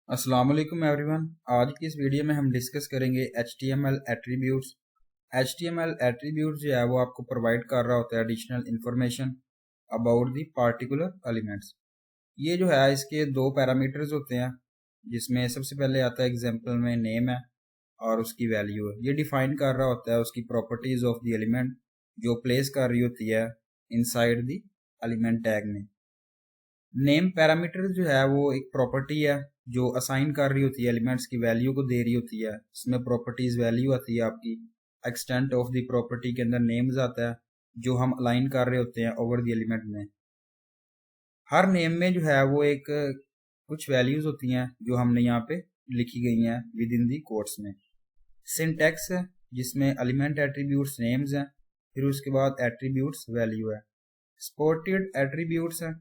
अस्सलाम वालेकुम एवरीवन। आज की इस वीडियो में हम डिस्कस करेंगे HTML एट्रीब्यूट्स। HTML एट्रीब्यूट जो है वो आपको प्रोवाइड कर रहा होता है additional information about the particular elements. ये जो है इसके दो पैरामीटर्स होते हैं, जिसमें सबसे पहले आता है एग्जांपल में नेम है और उसकी वैल्यू है। ये डिफाइन कर रहा होता है उसकी प्रॉपर्टीज ऑफ द एलिमेंट जो प्लेस कर रही होती है इनसाइड द एलिमेंट टैग में। नेम पैरामीटर जो है वो एक प्रॉपर्टी है जो असाइन कर रही होती है एलिमेंट्स की वैल्यू को दे रही होती है। इसमें प्रॉपर्टीज वैल्यू आती है आपकी। एक्सटेंट ऑफ द प्रॉपर्टी के अंदर नेम्स आता है जो हम अलाइन कर रहे होते हैं ओवर द एलिमेंट में। हर नेम में जो है वो एक कुछ वैल्यूज होती हैं जो हमने यहाँ पे लिखी गई हैं विद इन दी कोट्स में। सिंटैक्स है जिसमें एलिमेंट एट्रीब्यूट्स नेम्स हैं, फिर उसके बाद एट्रीब्यूट्स वैल्यू है। सपोर्टेड एट्रीब्यूट्स है,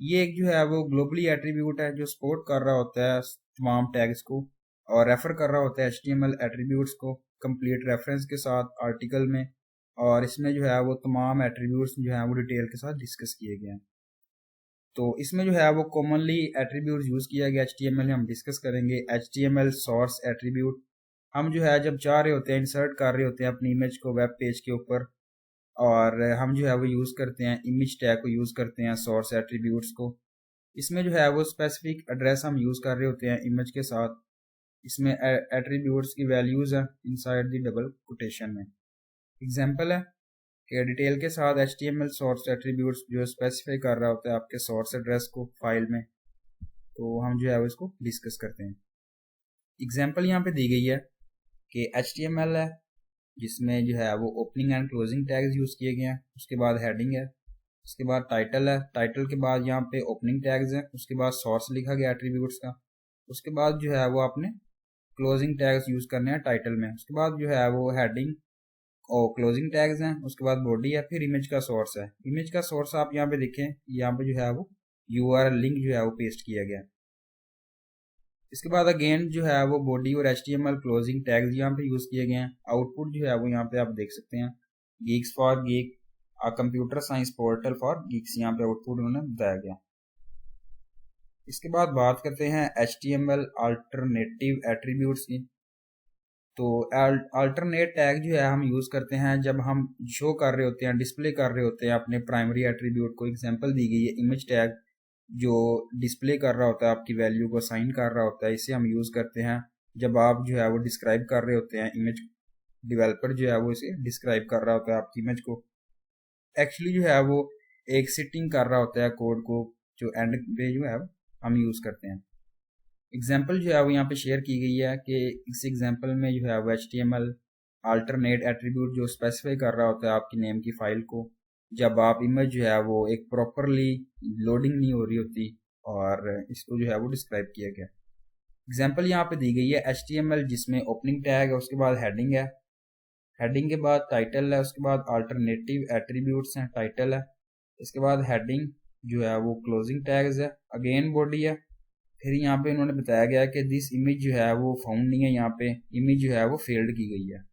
ये एक जो है वो ग्लोबली एट्रीब्यूट है जो सपोर्ट कर रहा होता है तमाम टैग्स को और रेफर कर रहा होता है HTML एट्रीब्यूट्स को कंप्लीट रेफरेंस के साथ आर्टिकल में। और इसमें जो है वो तमाम एट्रीब्यूट्स जो है वो डिटेल के साथ डिस्कस किए गए हैं। तो इसमें जो है वो कॉमनली एट्रीब्यूट्स यूज किया गया HTML में हम डिस्कस करेंगे। HTML सोर्स एट्रीब्यूट, हम जो है जब चाह रहे होते हैं इंसर्ट कर रहे होते हैं अपनी इमेज को वेब पेज के ऊपर, और हम जो है वो यूज़ करते हैं इमेज टैग को यूज़ करते हैं सोर्स एट्रीब्यूट्स को। इसमें जो है वो स्पेसिफिक एड्रेस हम यूज़ कर रहे होते हैं इमेज के साथ। इसमें एट्रीब्यूट्स की वैल्यूज़ हैं इनसाइड द डबल कोटेशन में। एग्जांपल है कि डिटेल के साथ HTML सोर्स एट्रीब्यूट्स जो स्पेसिफाई कर रहा होता है आपके सोर्स एड्रेस को फाइल में, तो हम जो है वो इसको डिस्कस करते हैं। एग्जांपल यहाँ पे दी गई है कि HTML है जिसमें जो है वो opening and closing tags use किए गए हैं। उसके बाद हेडिंग है, उसके बाद टाइटल है, टाइटल के बाद यहाँ पे ओपनिंग टैग्स हैं, उसके बाद सोर्स लिखा गया एट्रीब्यूट्स का। उसके बाद जो है वो आपने क्लोजिंग टैग्स यूज़ करने हैं टाइटल में। उसके बाद जो है वो हेडिंग और क्लोजिंग टैग्स हैं। उसके बाद बॉडी है, फिर इमेज का सोर्स है। इमेज का सोर्स आप यहाँ पे देखें, यहाँ पे जो है वो URL लिंक जो है वो पेस्ट किया गया। इसके बाद अगेन जो है वो बॉडी और HTML क्लोजिंग टैग्स यहाँ पे यूज़ किए गए हैं। आउटपुट जो है वो यहाँ पे आप देख सकते हैं, Geeks for geek computer science portal for Geeks, यहाँ पे आउटपुट उन्होंने बताया गया। इसके बाद बात करते हैं HTML अल्टरनेटिव एट्रीब्यूट्स की। तो अल्टरनेट टैग जो है हम यूज़ करते हैं जब हम शो कर रहे होते हैं, डिस्प्ले कर रहे होते हैं अपने प्राइमरी एट्रीब्यूट को। एग्जांपल दी गई है इमेज टैग जो डिस्प्ले कर रहा होता है आपकी वैल्यू को साइन कर रहा होता है। इसे हम यूज़ करते हैं जब आप जो है वो डिस्क्राइब कर रहे होते हैं इमेज। डेवलपर जो है वो इसे डिस्क्राइब कर रहा होता है आपकी इमेज को। एक्चुअली जो है वो एक सिटिंग कर रहा होता है कोड को, जो एंड पे जो है हम यूज़ करते हैं। एग्जाम्पल जो है वो यहाँ पे शेयर की गई है कि इस एग्जाम्पल में जो है वो HTML अल्टरनेट एट्रीब्यूट जो स्पेसिफाई कर रहा होता है आपकी नेम की फाइल को, जब आप इमेज जो है वो एक प्रॉपरली लोडिंग नहीं हो रही होती, और इसको जो है वो डिस्क्राइब किया गया। एग्जाम्पल यहाँ पे दी गई है HTML जिसमें ओपनिंग टैग है, उसके बाद हेडिंग है, हेडिंग के बाद टाइटल है, उसके बाद अल्टरनेटिव एट्रीब्यूट्स हैं, टाइटल है, इसके बाद हेडिंग जो है वो क्लोजिंग टैग्स है, अगेन बॉडी है। फिर यहाँ पे उन्होंने बताया गया कि दिस इमेज जो है वो फाउंड नहीं है, यहाँ पे इमेज जो है वो फेल्ड की गई है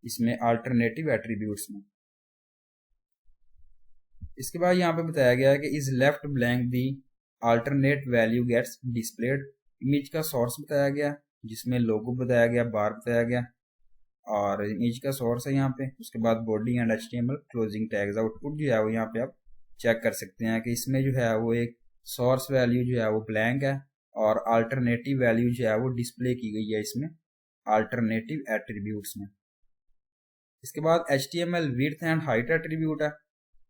इसमें अल्टरनेटिव एट्रीब्यूट्स में। इसके बाद यहाँ पे बताया गया है कि is left blank the alternate value gets displayed. Image का सोर्स बताया गया जिसमें लोगो बताया गया, बार बताया गया, और इमेज का सोर्स है यहाँ पे। उसके बाद body and HTML closing tags. Output जो है वो यहाँ पे आप चेक कर सकते हैं कि इसमें जो है वो एक सोर्स वैल्यू जो है वो ब्लैंक है और अल्टरनेटिव वैल्यू जो है वो डिस्प्ले की गई है इसमें अल्टरनेटिव एट्रीब्यूट्स में। इसके बाद HTML width and height attribute है।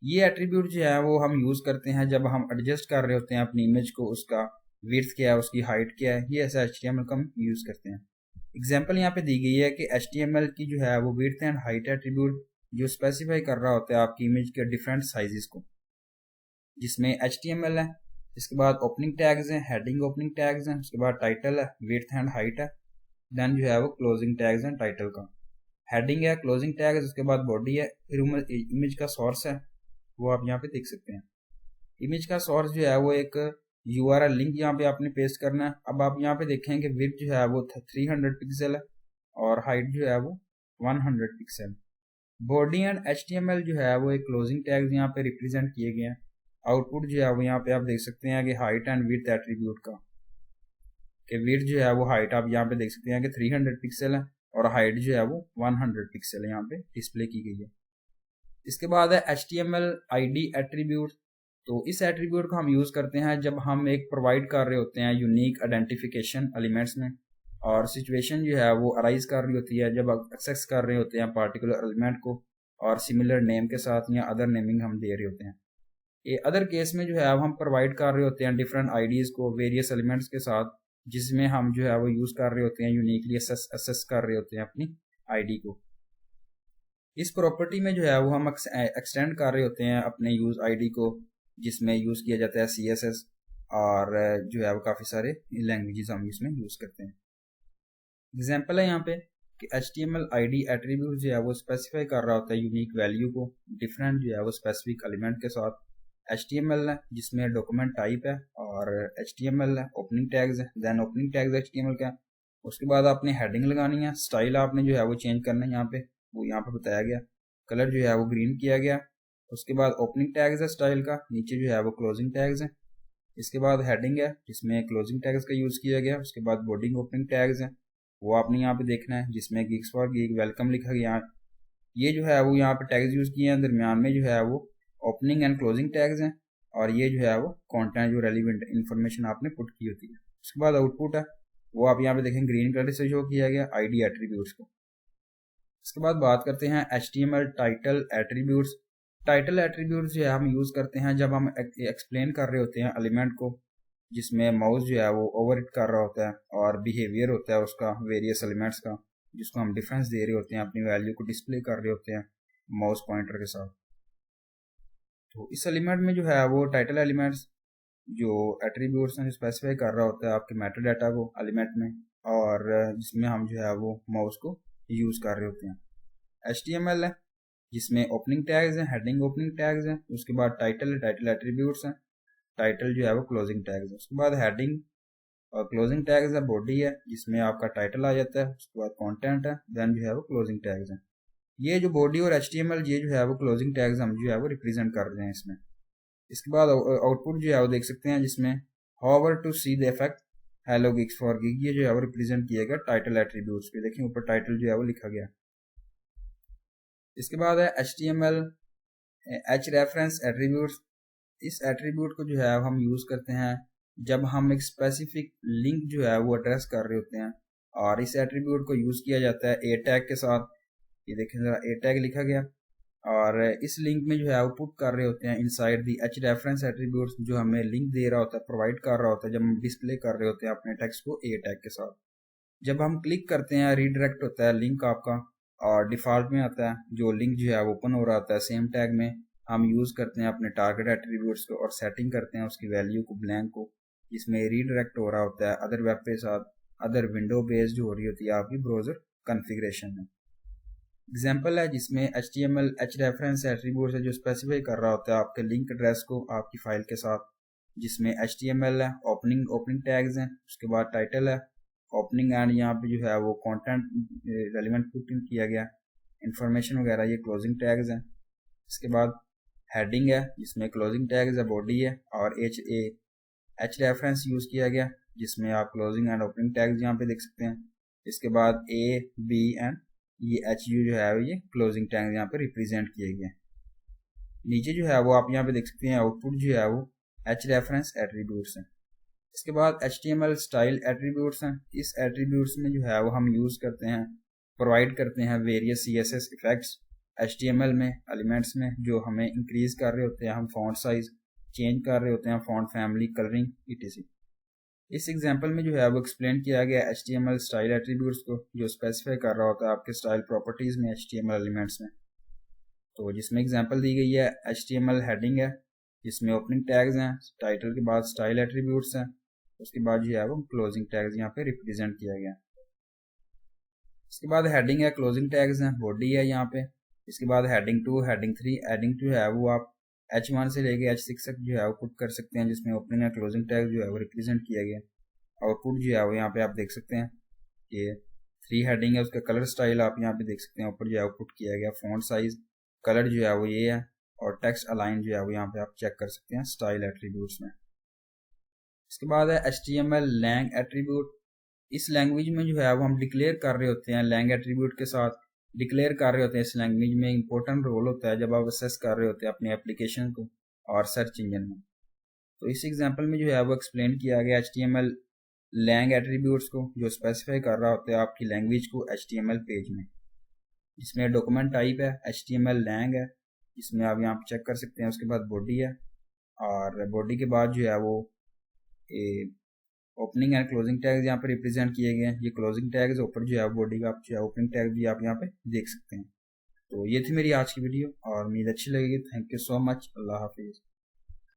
ये एट्रीब्यूट जो है वो हम यूज़ करते हैं जब हम एडजस्ट कर रहे होते हैं अपनी इमेज को, उसका विड्थ क्या है, उसकी हाइट क्या है, ये ऐसा HTML का हम यूज़ करते हैं। एग्जाम्पल यहाँ पे दी गई है कि HTML की जो है वो विड्थ एंड हाइट एट्रीब्यूट जो स्पेसिफाई कर रहा होता है आपकी इमेज के डिफरेंट साइजेस को, जिसमें HTML है, इसके बाद ओपनिंग टैग्स हैं, हेडिंग ओपनिंग टैग्स हैं, उसके बाद टाइटल है, विड्थ एंड हाइट है, देन जो है वो क्लोजिंग टैग्स हैं टाइटल का। हेडिंग है, क्लोजिंग टैग है, उसके बाद बॉडी है, फिर इमेज का सोर्स है, वो आप यहाँ पे देख सकते हैं। इमेज का सोर्स जो है वो एक URL लिंक यहाँ पे आपने पेस्ट करना है। अब आप यहाँ पे देखें कि विड्थ जो है वो 300 पिक्सल है और हाइट जो है वो 100 पिक्सल। बॉडी एंड HTML जो है वो एक क्लोजिंग टैग्स यहाँ पे रिप्रेजेंट किए गए हैं। आउटपुट जो है वो यहाँ पे आप देख सकते हैं कि हाइट एंड विड्थ एट्रीब्यूट का। कि विड्थ जो है वो हाइट आप यहाँ पे देख सकते हैं कि 300 पिक्सल है और हाइट जो है वो 100 पिक्सल है यहाँ पे डिस्प्ले की गई है। इसके बाद है HTML ID एट्रीब्यूट। तो इस एट्रीब्यूट को हम यूज़ करते हैं जब हम एक प्रोवाइड कर रहे होते हैं यूनिक आइडेंटिफिकेशन एलिमेंट्स में, और सिचुएशन जो है वो अराइज कर रही होती है जब आप एक्सेस कर रहे होते हैं पार्टिकुलर एलिमेंट को और सिमिलर नेम के साथ या अदर नेमिंग हम दे रहे होते हैं। ये अदर केस में जो है हम प्रोवाइड कर रहे होते हैं डिफरेंट आईडीज़ को वेरियस एलिमेंट्स के साथ, जिसमें हम जो है वो यूज़ कर रहे होते हैं यूनिकली असेस कर रहे होते हैं अपनी आईडी को। इस प्रॉपर्टी में जो है वो हम एक्सटेंड कर रहे होते हैं अपने यूज़ आईडी को, जिसमें यूज़ किया जाता है CSS और जो है वो काफ़ी सारे लैंग्वेजेस हम इसमें यूज़ करते हैं। एग्जाम्पल है यहाँ पे कि HTML ID एट्रीब्यूट जो है वो स्पेसिफाई कर रहा होता है यूनिक वैल्यू को डिफरेंट जो है वो स्पेसिफिक एलिमेंट के साथ। HTML है जिसमें डॉक्यूमेंट टाइप है और HTML है ओपनिंग टैग्स है, देन ओपनिंग टैग्स HTML का। उसके बाद आपने हेडिंग लगानी है, स्टाइल आपने जो है वो चेंज करना है, यहाँ पे वो यहाँ पे बताया गया, कलर जो है वो ग्रीन किया गया। उसके बाद ओपनिंग टैग्स है स्टाइल का, नीचे जो है वो क्लोजिंग टैग्स है। इसके बाद हेडिंग है जिसमें क्लोजिंग टैग्स का यूज़ किया गया। उसके बाद बॉडी ओपनिंग टैग्स है, वो आपने यहाँ पे देखना है, जिसमें गिग्स फॉर गिग वेलकम लिखा गया। ये जो है वो यहाँ पे टैग्स यूज़ किए हैं, दरमियान में जो है वो ओपनिंग एंड क्लोजिंग टैग्स हैं, और ये जो है वो कंटेंट जो रेलिवेंट इन्फॉर्मेशन आपने पुट की होती है। उसके बाद आउटपुट है, वो आप यहाँ पे देखें ग्रीन कलर से शो किया गया ID एट्रीब्यूट्स को। इसके बाद बात करते हैं HTML title attributes. Title attributes जो है हम यूज़ करते हैं जब हम एक्सप्लेन कर रहे होते हैं एलिमेंट को, जिसमें माउस जो है वो ओवर इट कर रहा होता है और बिहेवियर होता है उसका वेरियस एलिमेंट्स का, जिसको हम डिफरेंस दे रहे होते हैं, अपनी वैल्यू को डिस्प्ले कर रहे होते हैं माउस पॉइंटर के साथ। तो इस एलिमेंट में जो है वो टाइटल एलिमेंट्स जो एट्रीब्यूट्स हैं स्पेसिफाई कर रहा होता है आपके मेटाडाटा को एलिमेंट में, और जिसमें हम जो है वो माउस को यूज़ कर रहे होते हैं। HTML है जिसमें ओपनिंग टैग्स हैं, हेडिंग ओपनिंग टैग्स हैं। उसके बाद टाइटल है, टाइटल एट्रीब्यूट्स हैं, टाइटल जो है वो क्लोजिंग टैग्स है। उसके बाद हेडिंग और क्लोजिंग टैग्स है, बॉडी है जिसमें आपका टाइटल आ जाता है। उसके बाद कंटेंट है, देन जो है वो क्लोजिंग टैग्स है। ये जो बॉडी और HTML ये जो है वो क्लोजिंग टैग्स हम जो है वो रिप्रेजेंट कर रहे हैं इसमें। इसके बाद आउटपुट जो है वो देख सकते हैं, जिसमें however to see the effect hello gigs for gig, ये जो है वो रिप्रेजेंट किया गया टाइटल एट्रीब्यूट्स पे। देखिए ऊपर टाइटल जो है वो लिखा गया। इसके बाद है HTML hrefs एट्रीब्यूट्स। इस एट्रीब्यूट को जो है हम यूज़ करते हैं जब हम एक स्पेसिफिक लिंक जो है वो एड्रेस कर रहे होते हैं, और इस एट्रीब्यूट को यूज़ किया जाता है A टैग के साथ। ये देखें ज़रा, A टैग लिखा गया, और इस लिंक में जो है वो पुट कर रहे होते हैं इनसाइड दी hrefs एट्रीब्यूट्स, जो हमें लिंक दे रहा होता है, प्रोवाइड कर रहा होता है जब हम डिस्प्ले कर रहे होते हैं अपने टेक्स्ट को A टैग के साथ। जब हम क्लिक करते हैं रीडायरेक्ट होता है लिंक आपका, और डिफ़ॉल्ट में आता है जो लिंक जो है वो ओपन हो रहा होता है सेम टैग में। हम यूज़ करते हैं अपने टारगेट एट्रीब्यूट्स को और सेटिंग करते हैं उसकी वैल्यू को ब्लैंक को, जिसमें रीडायरेक्ट हो रहा होता है अदर वेब के साथ, अदर विंडो बेस्ड हो रही होती है आपकी ब्राउज़र कॉन्फ़िगरेशन में। एग्जाम्पल है जिसमें HTML hrefs एट्रीब्यूट है जो स्पेसिफाई कर रहा होता है आपके लिंक एड्रेस को आपकी फ़ाइल के साथ, जिसमें HTML है, ओपनिंग टैग्स हैं, उसके बाद टाइटल है, ओपनिंग एंड यहाँ पे जो है वो कंटेंट रेलिवेंट पुट किया गया, इंफॉर्मेशन वगैरह ये क्लोजिंग टैग्स हैं। इसके बाद हेडिंग है जिसमें क्लोजिंग टैग्स है, बॉडी है, और hrefs यूज़ किया गया जिसमें आप क्लोजिंग एंड ओपनिंग टैग्स यहाँ पे देख सकते हैं। इसके बाद A, B एंड ये HU जो है ये क्लोजिंग टैग्स यहाँ पे रिप्रेजेंट किए गए। नीचे जो है वो आप यहाँ पे देख सकते हैं आउटपुट जो है वो hrefs एट्रीब्यूट्स हैं। इसके बाद HTML स्टाइल एट्रीब्यूट्स हैं। इस एट्रीब्यूट्स में जो है वो हम यूज़ करते हैं, प्रोवाइड करते हैं वेरियस CSS इफेक्ट्स HTML में एलिमेंट्स में, जो हमें इंक्रीज कर रहे होते हैं, हम फॉन्ट साइज चेंज कर रहे होते हैं, फॉन्ट फैमिली, कलरिंग etc। इस एग्जांपल में जो है वो एक्सप्लेन किया गया HTML स्टाइल एट्रीब्यूट्स को, जो स्पेसिफाई कर रहा होता है आपके स्टाइल प्रॉपर्टीज़ में HTML एलिमेंट्स में। तो जिसमें एग्जांपल दी गई है HTML हेडिंग है जिसमें ओपनिंग टैग्स हैं, टाइटल के बाद स्टाइल एट्रीब्यूट्स हैं, उसके बाद जो है वो क्लोजिंग टैग्स यहाँ पे रिप्रेजेंट किया गया। इसके बाद हेडिंग है, क्लोजिंग टैग्स हैं, बॉडी है यहाँ पे। इसके बाद हेडिंग 2, हेडिंग 3, हेडिंग 2 है वो आप H1 से लेके H6 तक जो है वो पुट कर सकते हैं, जिसमें ओपनिंग एंड क्लोजिंग टैग जो है वो रिप्रेजेंट किया गया। आउटपुट जो है वो यहाँ पे आप देख सकते हैं, ये 3 हेडिंग है, उसका कलर स्टाइल आप यहाँ पे देख सकते हैं, ऊपर जो है वो पुट किया गया। फॉन्ट साइज, कलर जो है वो ये है, और टेक्स्ट अलाइन जो है वो यहाँ पे आप चेक कर सकते हैं स्टाइल एट्रीब्यूट्स में। इसके बाद है HTML लैंग एट्रीब्यूट। इस लैंग्वेज में जो है वो हम डिक्लेयर कर रहे होते हैं, लैंग एट्रीब्यूट के साथ डिक्लेयर कर रहे होते हैं। इस लैंग्वेज में इंपॉर्टेंट रोल होता है जब आप असेस कर रहे होते हैं अपने एप्लीकेशन को और सर्च इंजन में। तो इस एग्जांपल में जो है वो एक्सप्लेन किया गया HTML लैंग एट्रीब्यूट्स को, जो स्पेसिफाई कर रहा होता है आपकी लैंग्वेज को HTML पेज में। इसमें डॉक्यूमेंट टाइप है HTML लैंग है, इसमें आप यहाँ पे चेक कर सकते हैं। उसके बाद बॉडी है, और बॉडी के बाद जो है वो ओपनिंग एंड क्लोजिंग टैग्स यहाँ पे रिप्रेजेंट किए गए हैं। ये क्लोजिंग टैग्स ऊपर जो है बॉडी का जो है ओपनिंग टैग भी आप यहाँ पे देख सकते हैं। तो ये थी मेरी आज की वीडियो और उम्मीद अच्छी लगेगी। Thank you so much. अल्लाह हाफिज़।